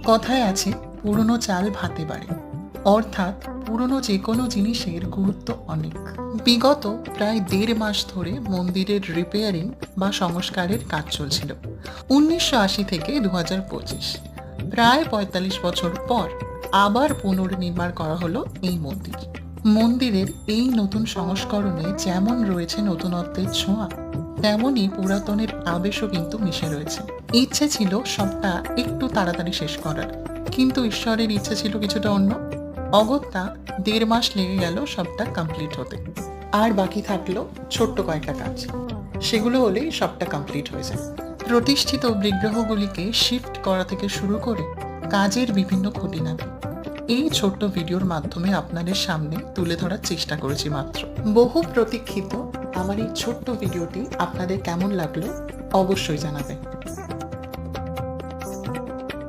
কথায় আছে পুরনো চাল ভাতে বাড়ে, অর্থাৎ পুরনো যে কোনো জিনিসের গুরুত্ব অনেক। বিগত প্রায় ১.৫ মাস ধরে মন্দিরের রিপেয়ারিং বা সংস্কারের কাজ চলছিল। ১৯৮০ থেকে ২০২৫, প্রায় ৪৫ বছর পর আবার পুনর্নির্মাণ করা হলো এই মন্দির। মন্দিরের এই নতুন সংস্করণে যেমন রয়েছে নতুনত্বের ছোঁয়া, তেমনই পুরাতনের আবেশও কিন্তু মিশে রয়েছে। ইচ্ছে ছিল সবটা একটু তাড়াতাড়ি শেষ করার, কিন্তু ঈশ্বরের ইচ্ছে ছিল কিছুটা অন্য। অগত্যা ১.৫ মাস লেগে গেল সবটা কমপ্লিট হতে। আর বাকি থাকলো ছোট্ট কয়েকটা কাজ, সেগুলো হলেই সবটা কমপ্লিট হয়ে যায়। প্রতিষ্ঠিত বিগ্রহগুলিকে শিফট করা থেকে শুরু করে কাজের বিভিন্ন খুঁটিনাটি এই ছোট্ট ভিডিওর মাধ্যমে আপনাদের সামনে তুলে ধরার চেষ্টা করেছি মাত্র। বহু প্রতীক্ষিত আমার এই ছোট্ট ভিডিওটি আপনাদের কেমন লাগলো অবশ্যই জানাবেন।